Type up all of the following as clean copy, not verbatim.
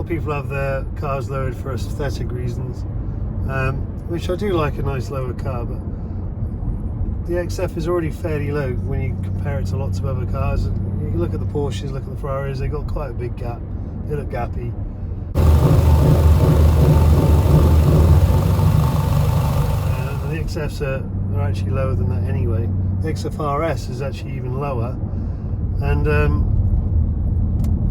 of people have their cars lowered for aesthetic reasons, which I do like a nice lower car, but the XF is already fairly low when you compare it to lots of other cars. You look at the Porsches, look at the Ferraris, they've got quite a big gap. They look gappy. The XFs are actually lower than that anyway. The XFR-s is actually even lower. And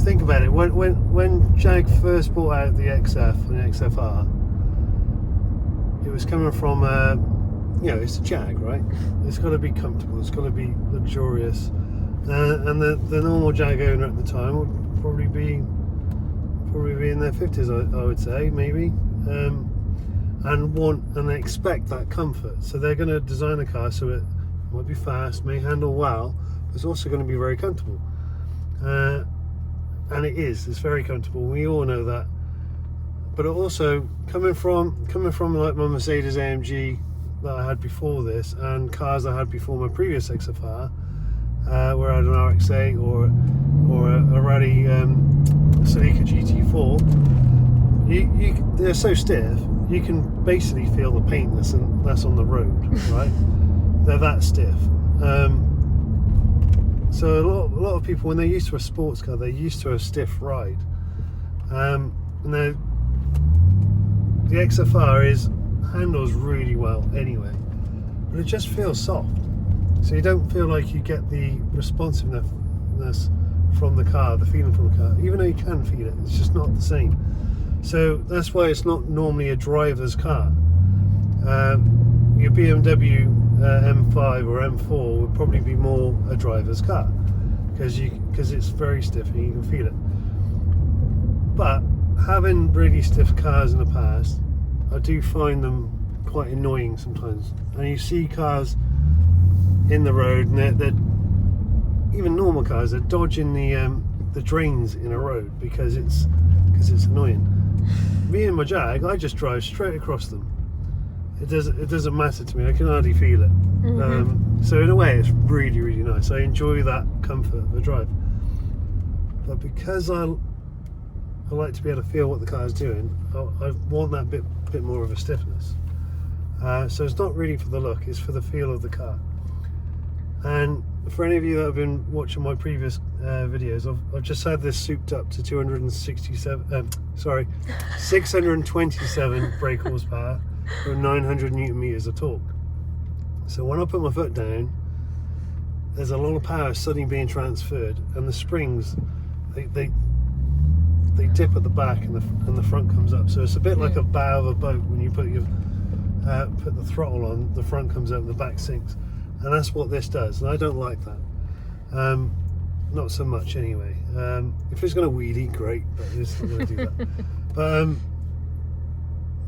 think about it, when Jag first brought out the XF and the XFR, it was coming from it's a Jag, right? It's got to be comfortable, it's got to be luxurious, and the normal Jag owner at the time would probably be in their 50s, I would say, maybe, and expect that comfort. So they're going to design a car so it might be fast, may handle well, but it's also going to be very comfortable, and it's very comfortable. We all know that. But also coming from like my Mercedes AMG that I had before this, and cars I had before my previous XFR, where I had an RX-8 or a Rally Celica GT4, they're so stiff you can basically feel the paint that's on the road, right? They're that stiff. So a lot of people, when they're used to a sports car, they're used to a stiff ride. And the XFR handles really well anyway, but it just feels soft. So you don't feel like you get the responsiveness from the car, the feeling from the car, even though you can feel it. It's just not the same. So that's why it's not normally a driver's car. Your BMW M5 or M4 would probably be more a driver's car because it's very stiff and you can feel it. But having really stiff cars in the past, I do find them quite annoying sometimes. And you see cars in the road, and they're even normal cars, they're dodging the drains in a road because it's annoying. Me and my Jag, I just drive straight across them. It doesn't matter to me. I can hardly feel it. Mm-hmm. So in a way, it's really, really nice. I enjoy that comfort of the drive. But because I like to be able to feel what the car is doing, I want that bit more of a stiffness. So it's not really for the look, it's for the feel of the car. And for any of you that have been watching my previous videos, I've just had this souped up to 627 brake horsepower or 900 Newton meters of torque. So when I put my foot down, there's a lot of power suddenly being transferred, and the springs they dip at the back and the front comes up. So it's a bit like a bow of a boat. When you put the throttle on, the front comes up and the back sinks, and that's what this does, and I don't like that. Not so much anyway. If it's going to wheelie, great, but it's not going to do that. But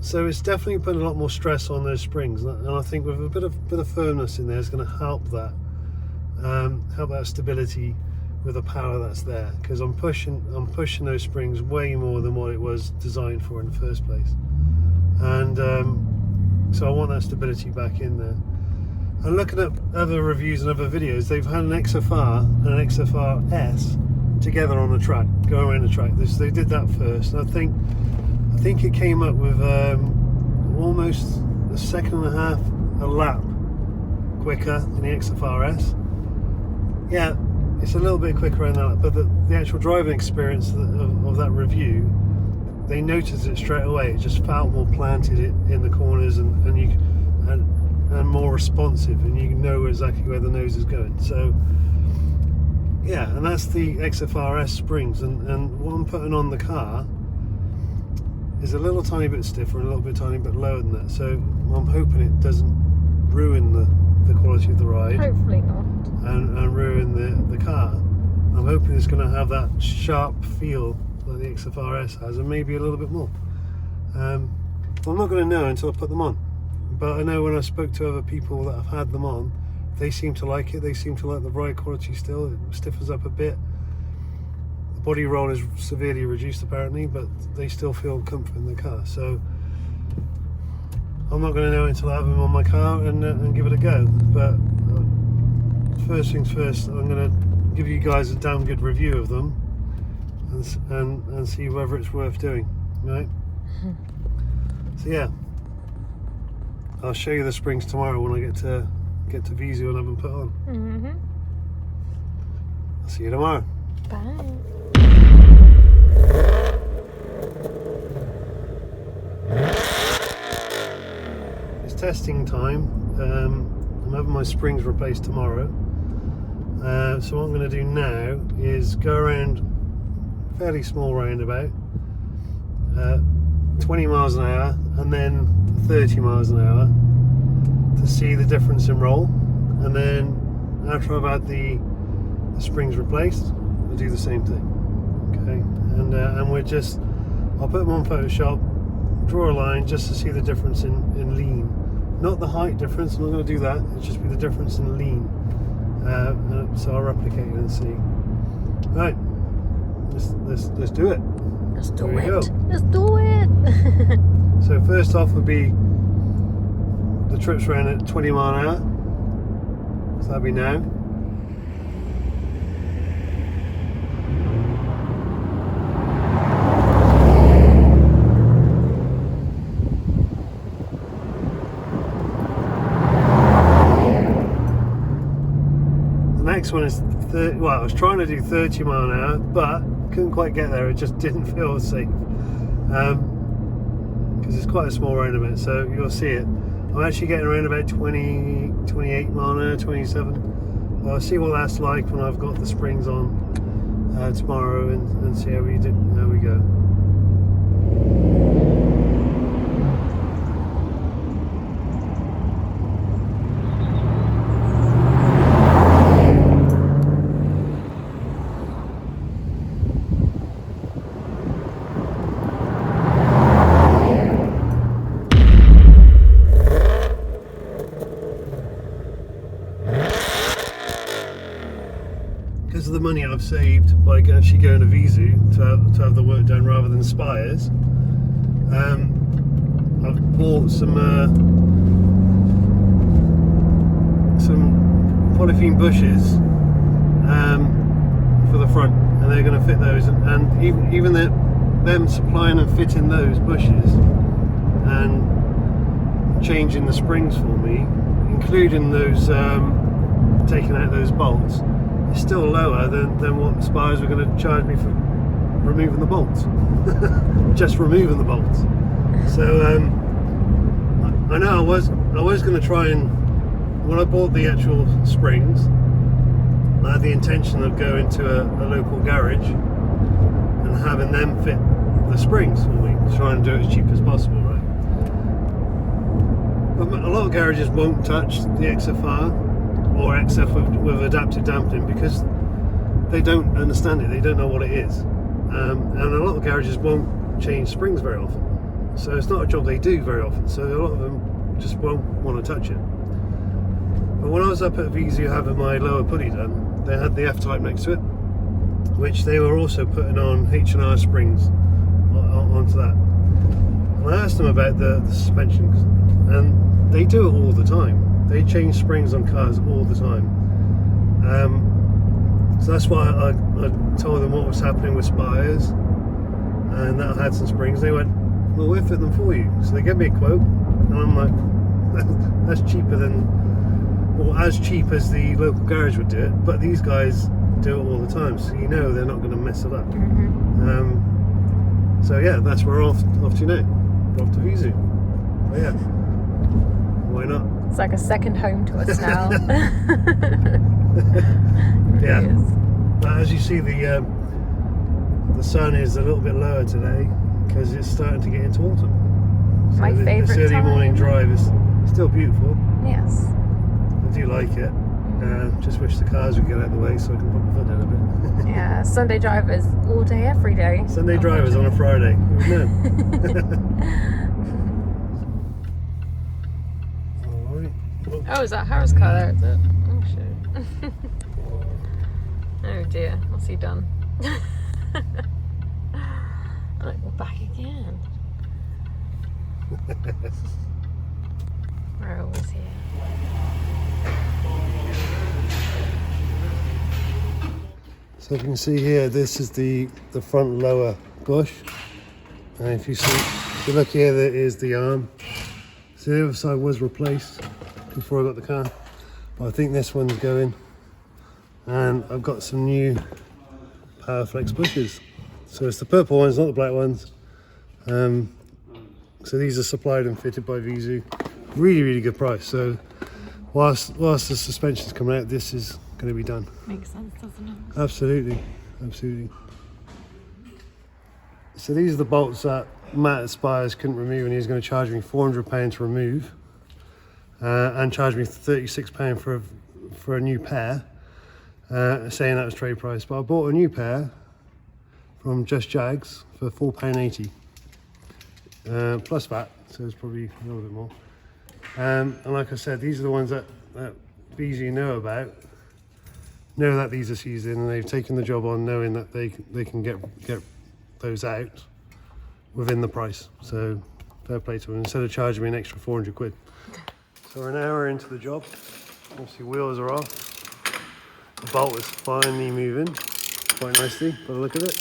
so it's definitely putting a lot more stress on those springs, and I think with a bit of firmness in there is going to help that stability with the power that's there, because I'm pushing those springs way more than what it was designed for in the first place, and so I want that stability back in there. And looking at other reviews and other videos, they've had an XFR and an XFR-s together on the track, going around the track. They did that first, and I think it came up with almost a second and a half a lap quicker than the XFR-s. Yeah, it's a little bit quicker around that, but the actual driving experience of that review, they noticed it straight away. It just felt more planted in the corners and more responsive, and you know exactly where the nose is going. So yeah, and that's the XFR-s springs, and what I'm putting on the car is a little tiny bit stiffer and a little tiny bit lower than that. So I'm hoping it doesn't ruin the quality of the ride. Hopefully not. And ruin the car. I'm hoping it's going to have that sharp feel that the XFR-s has, and maybe a little bit more. I'm not going to know until I put them on. But I know when I spoke to other people that have had them on, they seem to like it. They seem to like the ride quality still. It stiffens up a bit. The body roll is severely reduced apparently, but they still feel comfort in the car. So I'm not going to know until I have them on my car and give it a go. But first things first, I'm going to give you guys a damn good review of them. and see whether it's worth doing, right? So yeah, I'll show you the springs tomorrow when I get to Vizu and have them put on. I'll see you tomorrow. Bye. It's testing time. I'm having my springs replaced tomorrow. So what I'm going to do now is go around a fairly small roundabout, 20 miles an hour and then 30 miles an hour to see the difference in roll. And then after I've had the springs replaced, I'll do the same thing. Okay, and I'll put them on Photoshop, draw a line just to see the difference in lean. Not the height difference, I'm not going to do that, it'll just be the difference in lean. So I'll replicate it and see. Right, let's do it. Let's do There we it. go. Let's do it. So first off would be the trips around at 20 mile an hour. So that'll be now. The next one is well, I was trying to do 30 mile an hour, but couldn't quite get there. It just didn't feel safe because it's quite a small roundabout. So you'll see it. I'm actually getting around about 20, 28 mile an hour, 27. I'll see what that's like when I've got the springs on tomorrow and see how we do. There we go. Because of the money I've saved by actually going to Vizu to have the work done rather than Spires, I've bought some polythene bushes for the front, and they're going to fit those. And even them supplying and fitting those bushes and changing the springs for me, including those taking out those bolts, is still lower than what Spires were going to charge me for removing the bolts. Just removing the bolts. So I know I was going to try and, when I bought the actual springs, I had the intention of going to a local garage and having them fit the springs for me, trying to do it as cheap as possible, right? But a lot of garages won't touch the XFR or XF with adaptive dampening because they don't understand it, they don't know what it is. And a lot of garages won't change springs very often. So it's not a job they do very often, so a lot of them just won't want to touch it. But when I was up at Vizu having my lower pulley done, they had the F-type next to it, which they were also putting on H&R springs onto that. And I asked them about the suspension, and they do it all the time. They change springs on cars all the time. So that's why I told them what was happening with Spires and that I had some springs. They went, well, we'll fit them for you. So they gave me a quote, and I'm like, that's cheaper than, or as cheap as the local garage would do it, but these guys do it all the time, so you know they're not going to mess it up. So yeah, that's where we're off to now. We're off to Vizu. But yeah, why not? It's like a second home to us now. Yeah, but as you see, the sun is a little bit lower today because it's starting to get into autumn. So My favourite this early time. morning drive is still beautiful. Yes. I do like it. Just wish the cars would get out of the way so I can put my foot down a bit. Yeah, Sunday drivers all day, every day. Sunday drivers on a Friday. Who would know? Oh, is that Harris' car there, is it? Oh, shit. Oh dear, what's he done? Look, we're back again. We're always here. So if you can see here, this is the front lower bush. And if you look here, there is the arm. So the other side was replaced before I got the car. But I think this one's going. And I've got some new Powerflex bushes. So it's the purple ones, not the black ones. So these are supplied and fitted by Vizu. Really good price. So whilst the suspension's coming out, this is going to be done. Makes sense, doesn't it? Absolutely. So these are the bolts that Matt at Spires couldn't remove, and he was going to charge me £400 to remove, and charge me £36 for a new pair, saying that was trade price. But I bought a new pair from Just Jags for £4.80, plus VAT, so it's probably a little bit more. And like I said, these are the ones that Vizu know about. Know that these are seasoned, and they've taken the job on knowing that they can get those out within the price. So fair play to them, instead of charging me an extra 400 quid. So we're an hour into the job. Obviously wheels are off. The bolt is finally moving quite nicely by the look of it.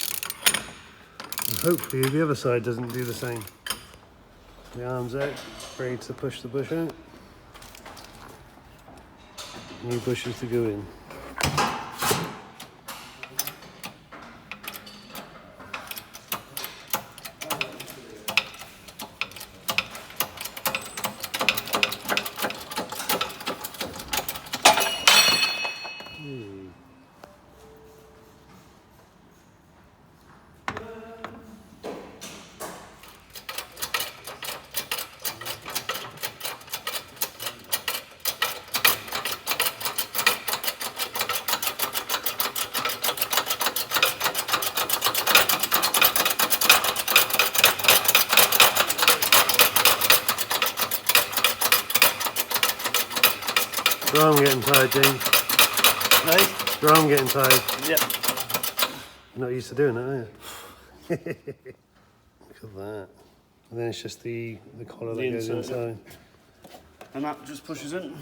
And hopefully the other side doesn't do the same. The arm's out, ready to push the bush out. New bushes to go in. Your arm getting tired, James. Hey? Your arm getting tired. Yep. You're not used to doing that, are you? Look at that. And then it's just the collar that goes inside. And that just pushes in.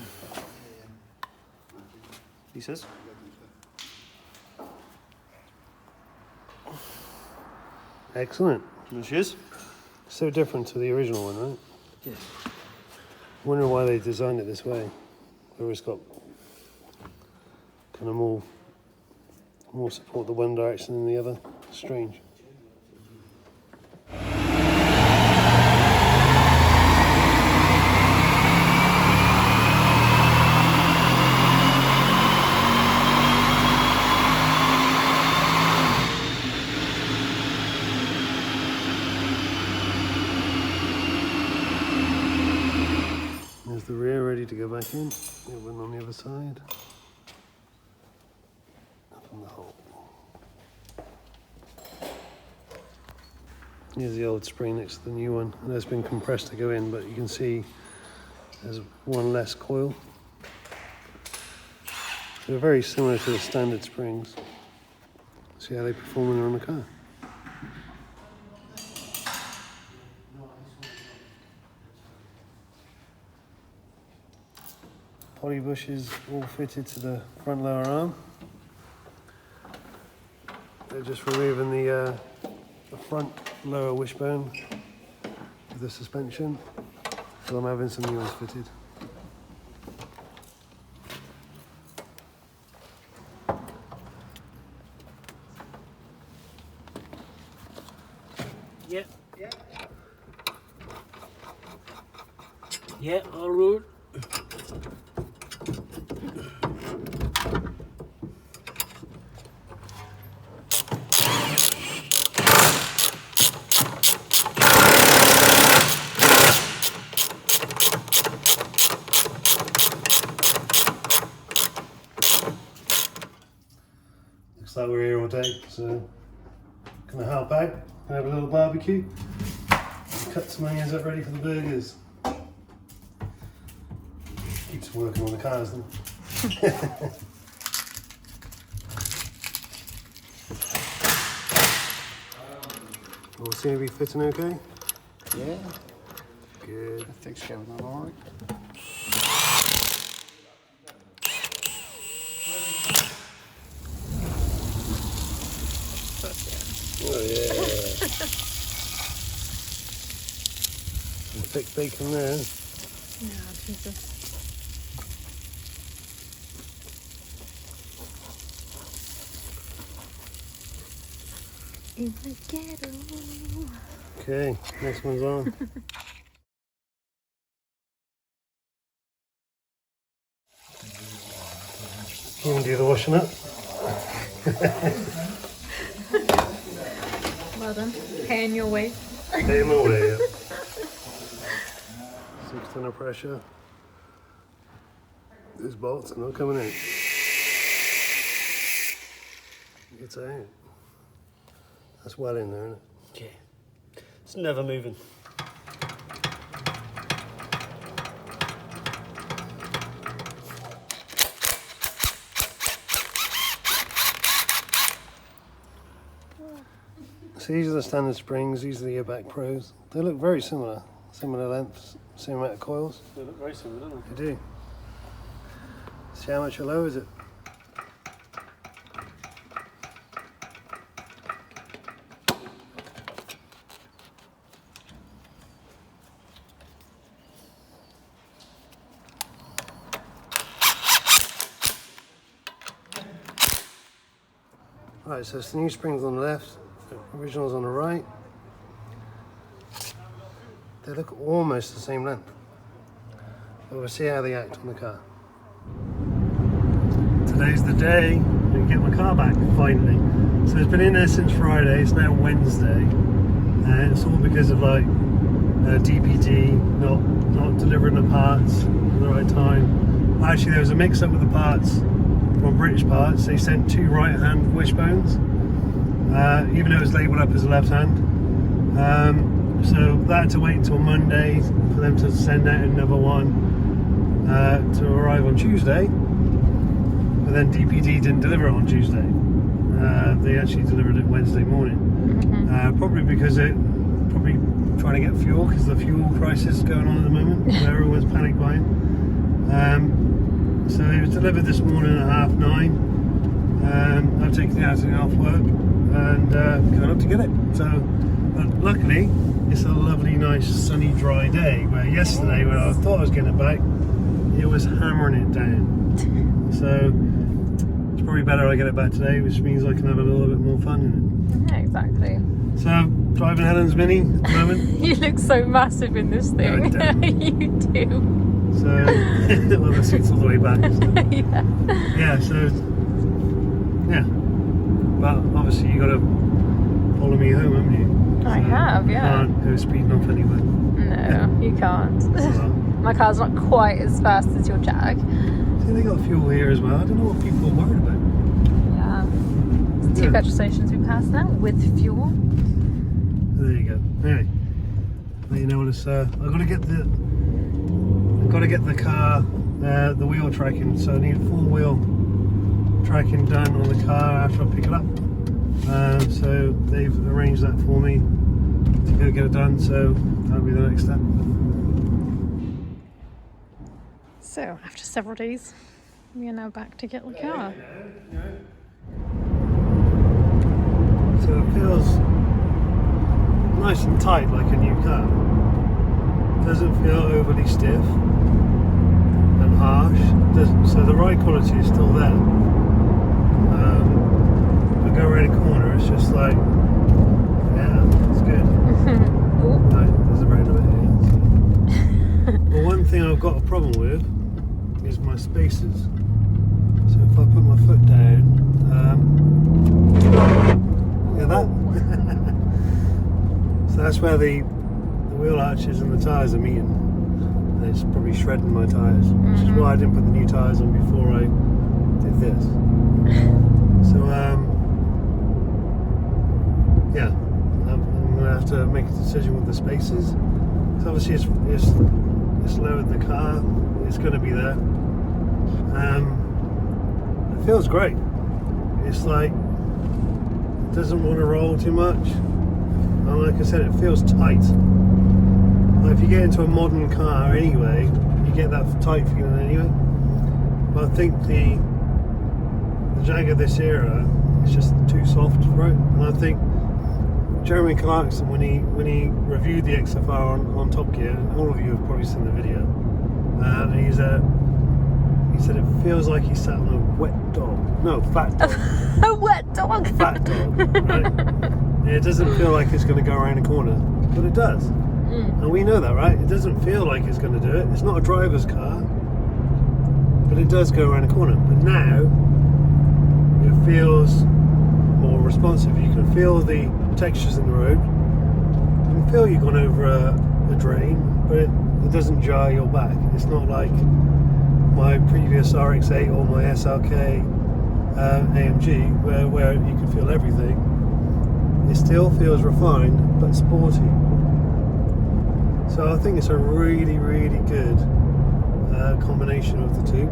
He says. Excellent. There she is. So different to the original one, right? Yeah. I wonder why they designed it this way. Where it's got kind of more support the one direction than the other. Strange. There's the rear ready to go back in. The other one on the other side. Up in the hole. Here's the old spring next to the new one. I know it's been compressed to go in, but you can see there's one less coil. They're very similar to the standard springs. See how they perform when they're on the car. Poly bushes all fitted to the front lower arm. They're just removing the front lower wishbone with the suspension. So I'm having some new ones fitted. Yeah. Yeah, all good. Looks like we're here all day, so gonna help out, gonna have a little barbecue, cut some onions up ready for the burgers. Keeps working on the cars then. All seem to be fitting okay? Yeah, Good. I think it's going on all right. Oh yeah. Some thick bacon there. Yeah, Jesus. In the ghetto. Okay, next one's on. You can do the washing up. Well done. Paying your way. Pay them away, yeah. 6 ton of pressure. These bolts are not coming in. It's out. That's well in there, isn't it? Yeah. It's never moving. So these are the standard springs, these are the Eibach Pros. They look very similar. Similar lengths, same amount of coils. They look very similar, don't They do. See how much low is it? Right, so it's the new springs on the left, the originals on the right. They look almost the same length. But we'll see how they act on the car. Today's the day we get my car back, finally. So it's been in there since Friday, it's now Wednesday. And it's all because of like DPD not delivering the parts at the right time. Actually, there was a mix up with the parts from British Parts. They sent 2 right-hand wishbones, even though it was labelled up as a left hand. So that had to wait until Monday for them to send out another one to arrive on Tuesday. But then DPD didn't deliver it on Tuesday. They actually delivered it Wednesday morning. Probably because they're probably trying to get fuel, because the fuel crisis going on at the moment, where everyone's panic buying. So it was delivered this morning at 9:30. I've taken the afternoon off work and going up to get it. So, but luckily, it's a lovely, nice, sunny, dry day. Where yesterday, when I thought I was getting it back, it was hammering it down. So it's probably better I get it back today, which means I can have a little bit more fun in it. Yeah, exactly. So driving Helen's Mini at the moment. You look so massive in this thing. No, I don't. You do. So, well, the seat's all the way back. So. Yeah. Yeah, so, yeah. But obviously you got to follow me home, haven't you? I have, yeah. You can't go speeding off anywhere. No, you can't. My car's not quite as fast as your Jag. See, they got fuel here as well. I don't know what people are worried about. Yeah. It's 2 Yeah. petrol stations we passed now with fuel. There you go. Anyway, let you know what it's. I've got to get the car, the wheel tracking. So I need full wheel tracking done on the car after I pick it up. So they've arranged that for me to go get it done. So that'll be the next step. So, after several days, we are now back to get the car. So it feels nice and tight like a new car. Doesn't feel overly stiff and harsh. So the ride quality is still there. If I go around a corner, it's just like, yeah, it's good. Right, there's a road over here. But one thing I've got a problem with is my spaces. So if I put my foot down, yeah, that. So that's where the wheel arches and the tyres are meeting. And it's probably shredding my tyres, which is why I didn't put the new tyres on before I did this. So yeah, I'm gonna have to make a decision with the spaces. So obviously it's lowered the car. It's going to be there. It feels great. It's like it doesn't want to roll too much. And like I said, it feels tight. Like if you get into a modern car anyway, you get that tight feeling anyway. But I think the Jaguar this era is just too soft for it. And I think Jeremy Clarkson, when he reviewed the XFR on Top Gear, and all of you have probably seen the video, he said it feels like he sat on a wet dog. No, fat dog. A wet dog. Fat dog, right? It doesn't feel like it's going to go around a corner, but it does. And we know that, right? It doesn't feel like it's going to do it. It's not a driver's car, but it does go around a corner. But now, it feels more responsive. You can feel the textures in the road. You can feel you've gone over a drain, but it doesn't jar your back. It's not like my previous RX-8 or my SRK AMG, where you can feel everything. It still feels refined, but sporty. So I think it's a really, really good combination of the two.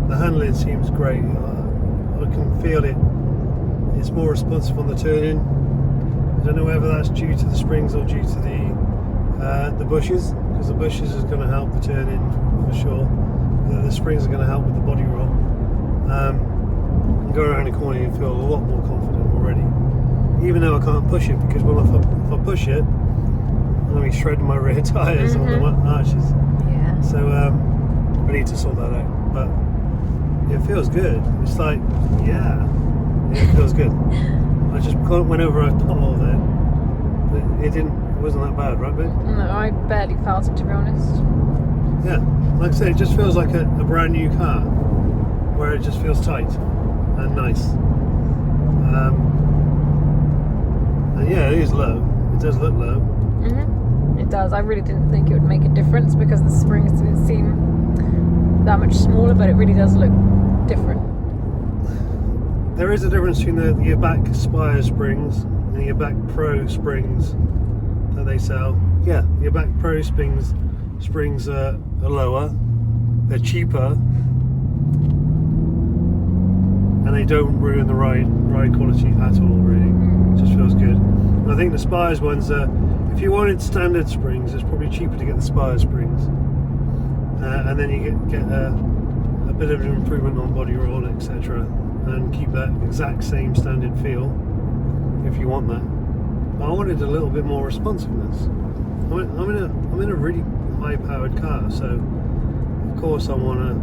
The handling seems great. I can feel it. It's more responsive on the turn-in. I don't know whether that's due to the springs or due to the bushes, because the bushes is going to help the turn-in for sure. The springs are going to help with the body roll. And go around the corner, you feel a lot more confident already. Even though I can't push it, because well, if I push it, I'm going to be shredding my rear tyres on the arches. Yeah. So I need to sort that out. But it feels good. It's like, yeah, it feels good. I just went over a pothole then, but it wasn't that bad, right, babe? No, I barely felt it, to be honest. Yeah, like I say, it just feels like a brand new car, where it just feels tight and nice. And yeah, it is low. It does look low. It does. I really didn't think it would make a difference because the springs didn't seem that much smaller, but it really does look different. There is a difference between the Eibach Spires springs and the Eibach Pro springs that they sell. Yeah, the Eibach Pro springs are lower, they're cheaper, and they don't ruin the ride quality at all, really. It just feels good. And I think the Spires ones are, if you wanted standard springs, it's probably cheaper to get the Spires springs. And then you get a bit of an improvement on body roll, etc. And keep that exact same standard feel if you want that. But I wanted a little bit more responsiveness. I'm in a really high-powered car, so of course I want to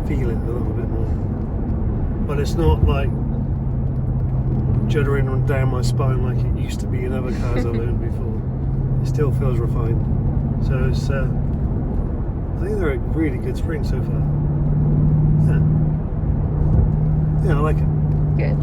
feel it a little bit more. But it's not like juddering down my spine like it used to be in other cars I've owned before. It still feels refined. So it's, I think they're a really good spring so far. Yeah, I like it. Good.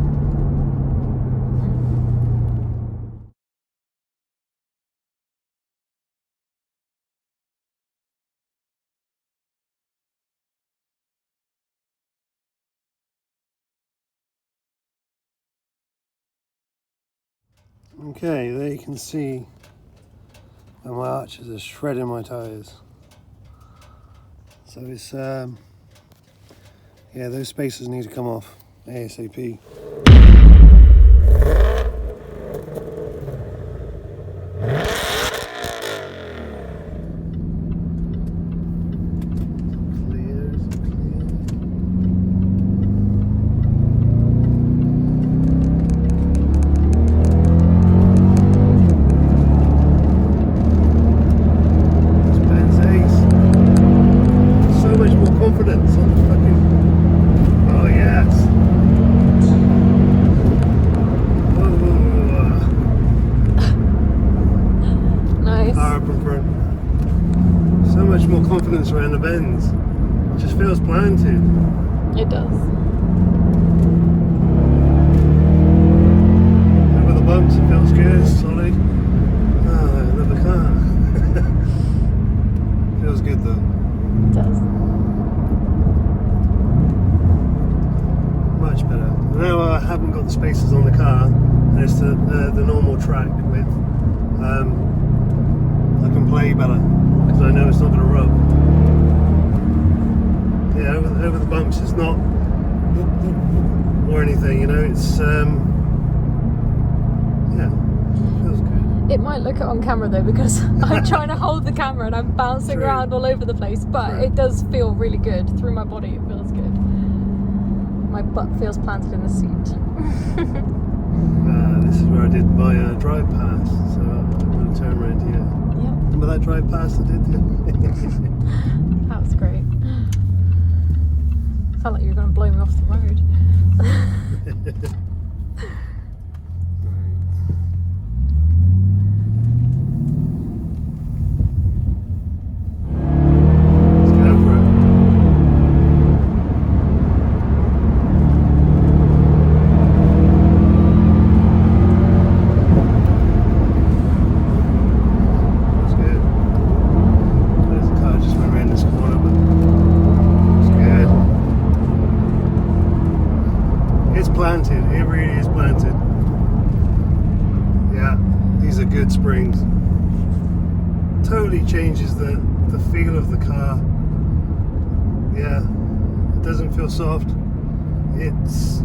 Okay, there you can see where my arches are shredding my tyres. So it's, yeah, those spacers need to come off ASAP. Confidence around the bends. It just feels planted. It does. Over the bumps, it feels good, solid. Ah, another car. Feels good though. It does. Much better. Now I haven't got the spacers on the car, and it's the normal track width. I can play better. because I know it's not going to rub. Yeah, over the bumps it's not or anything, you know, it's yeah, feels good. It might look it on camera though, because I'm trying to hold the camera and I'm bouncing around all over the place, but it does feel really good through my body. It feels good. My butt feels planted in the seat. my drive past, so I'm going to turn around here. Yeah, Remember that drive past I did? that was great. Felt like you were going to blow me off the road. Let's go for it. That's good. There's a car just went around this corner, but it's good. It's planted, it really is planted. Yeah, these are good springs. Totally changes the feel of the car. Yeah, it doesn't feel soft. It's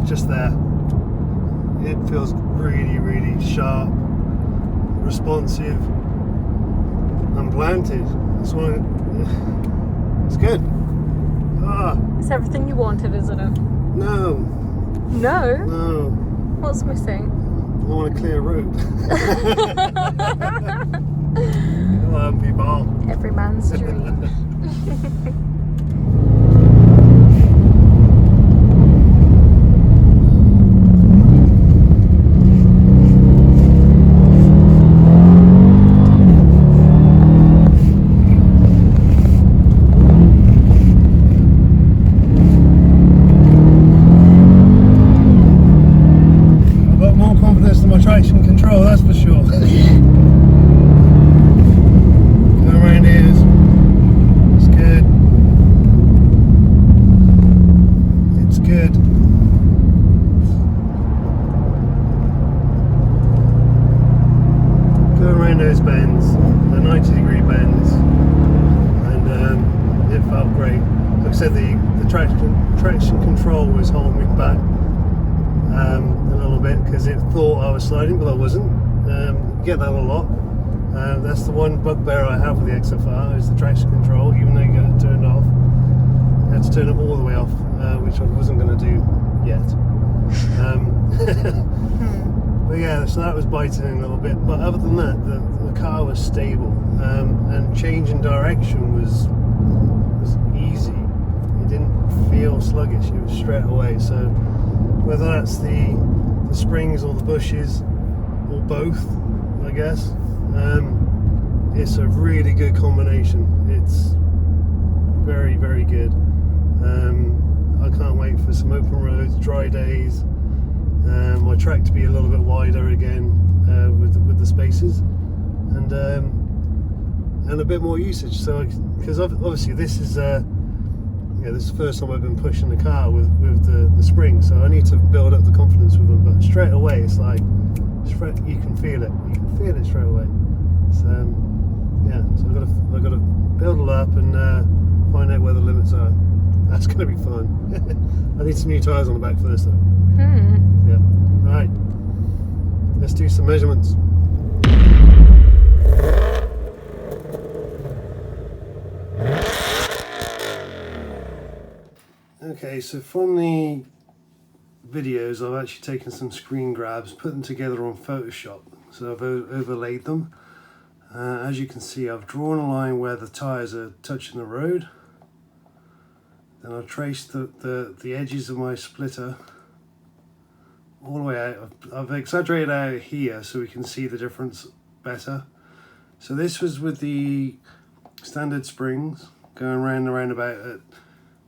just there. It feels really, really sharp, responsive, and planted. It's good. Ah, It's everything you wanted, isn't it? no, No? no. What's missing? I want a clear road. Come on, people. Every man's dream. I've got more confidence in my traction control, that's for sure. Going around here, it's good. It's good. Going around those bends, the 90-degree bends, and it felt great. Like I said, the traction control was holding me back a little bit because it thought I was sliding, but I wasn't. You get that a lot. That's the one bugbear I have with the XFR is the traction control. Even though you get it turned off, you have to turn it all the way off, which I wasn't going to do yet. But yeah, so that was biting in a little bit. But other than that, the car was stable, and changing direction was easy. It didn't feel sluggish. It was straight away. So whether that's the springs or the bushes or both, I guess, it's a really good combination. It's very, very good. I can't wait for some open roads, dry days, my track to be a little bit wider again with the spaces, and a bit more usage. So because obviously this is this is the first time I've been pushing the car with the springs, so I need to build up the confidence with them. But straight away, it's like you can feel it. You can feel it straight away. So so I've got to build it up and find out where the limits are. That's going to be fun. I need some new tyres on the back first, though. Yeah. All right. Let's do some measurements. Okay, so from the videos, I've actually taken some screen grabs, put them together on Photoshop. So I've overlaid them. As you can see, I've drawn a line where the tyres are touching the road. Then I've traced the edges of my splitter all the way out. I've exaggerated out here so we can see the difference better. So this was with the standard springs going round and round about at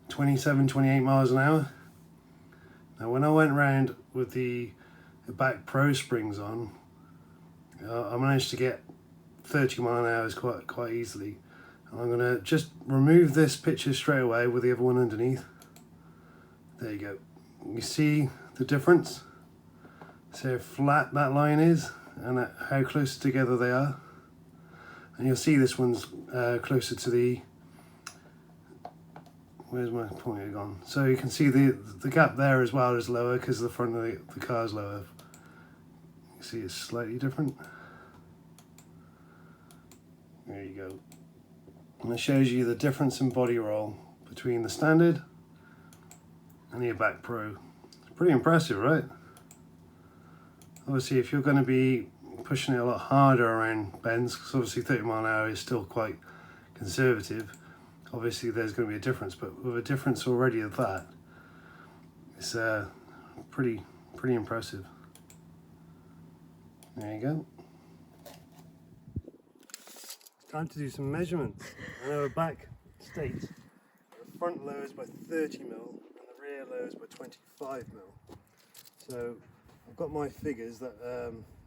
27, 28 miles an hour. Now when I went round with the Eibach Pro springs on, I managed to get 30 mile an hour quite easily. And I'm going to just remove this picture straight away with the other one underneath. There you go. You see the difference? See how flat that line is and how close together they are. And you'll see this one's closer to the... Where's my pointer gone? So you can see the gap there as well is lower because the front of the car is lower. You see it's slightly different. There you go. And it shows you the difference in body roll between the standard and the Eibach Pro. It's pretty impressive, right? Obviously, if you're going to be pushing it a lot harder around bends, because obviously 30 mile an hour is still quite conservative, obviously there's going to be a difference, but with a difference already of that, it's pretty impressive. There you go. Time to do some measurements. I know a back states the front lowers by 30 mil and the rear lowers by 25 mil. So I've got my figures that,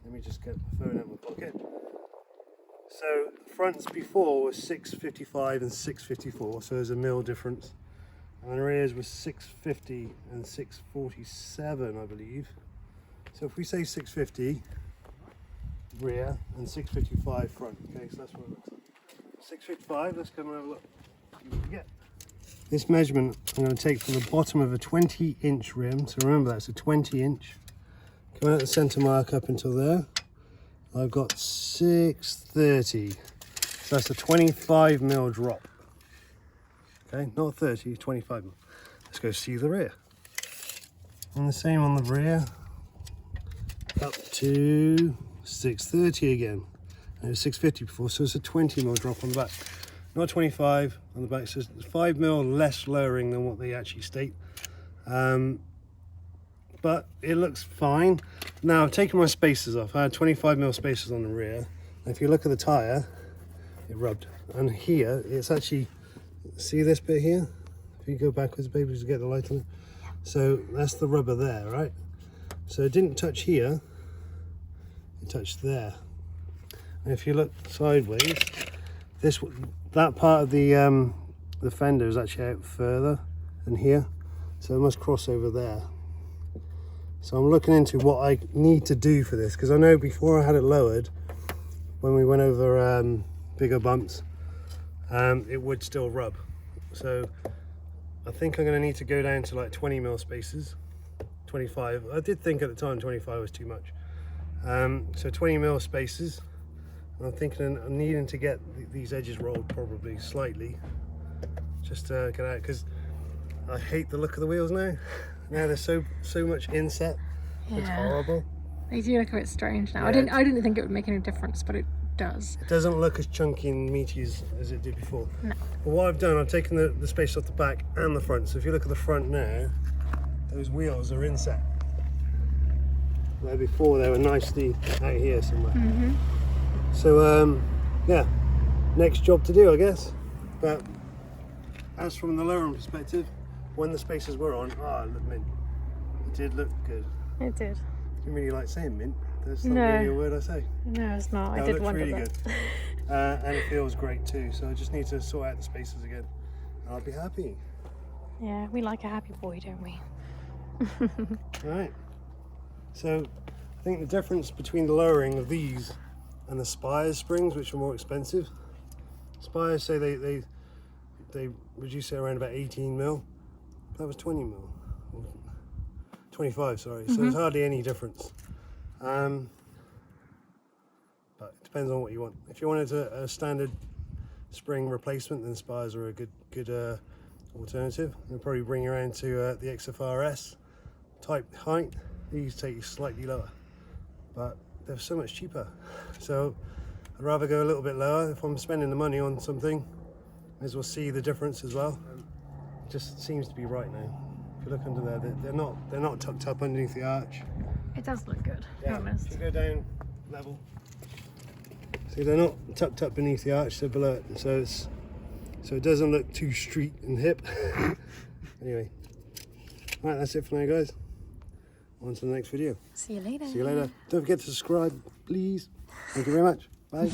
let me just get my phone out of my pocket. So the fronts before was 655 and 654, so there's a mil difference. And the rears was 650 and 647, I believe. So if we say 650 rear and 655 front, okay, so that's what it looks like. 655, let's come and have a look. See what we get. This measurement I'm going to take from the bottom of a 20-inch rim, so remember that's a 20-inch. Coming out the centre mark up until there, I've got 630. So that's a 25 mil drop. Okay, not 30, 25 mil. Let's go see the rear. And the same on the rear, up to 630 again. And it was 650 before, so it's a 20 mil drop on the back. Not 25 on the back, so it's 5 mil less lowering than what they actually state. But it looks fine. Now I've taken my spacers off. I had 25 mil spacers on the rear. And if you look at the tyre, it rubbed. And here, it's actually, see this bit here? If you go backwards, baby, to get the light on it. So that's the rubber there, right? So it didn't touch here, it touched there. And if you look sideways, that part of the fender is actually out further than here. So it must cross over there. So I'm looking into what I need to do for this, because I know before I had it lowered, when we went over bigger bumps, it would still rub. So I think I'm going to need to go down to like 20 mil spacers, 25. I did think at the time 25 was too much. So 20 mil spacers. I'm thinking I'm needing to get these edges rolled probably slightly, just to get out, because I hate the look of the wheels now. Now there's so much inset. Yeah. It's horrible. They do look a bit strange now. Yeah. I didn't think it would make any difference, but it does. It doesn't look as chunky and meaty as it did before. No. But what I've done, I've taken the space off the back and the front. So if you look at the front now, those wheels are inset. Where before they were nicely out here somewhere. Mm-hmm. So yeah, next job to do, I guess. But as from the lowering perspective, when the spacers were on, it looked mint. It did look good. It did. You really like saying mint? That's not No. really a word I say. No, it's not. No, I did it looks wonder really that. good. And it feels great too. So I just need to sort out the spacers again. And I'll be happy. Yeah, we like a happy boy, don't we? Right. So I think the difference between the lowering of these and the Spires springs, which are more expensive. Spires say they reduce it around about 18 mil. That was 20 mil. 25, sorry. So there's hardly any difference. But it depends on what you want. If you wanted a standard spring replacement, then Spires are a good alternative. They'll probably bring you around to the XFR-s type height. These take you slightly lower, but they're so much cheaper. So I'd rather go a little bit lower. If I'm spending the money on something, may as well see the difference as well. It just seems to be right now. If you look under there, they're not tucked up underneath the arch. It does look good, to be honest. If you go down level, see they're not tucked up beneath the arch, they're below it. So it doesn't look too street and hip. Anyway, right, that's it for now, guys. On to the next video. See you later. See you later. Don't forget to subscribe, please. Thank you very much. Bye.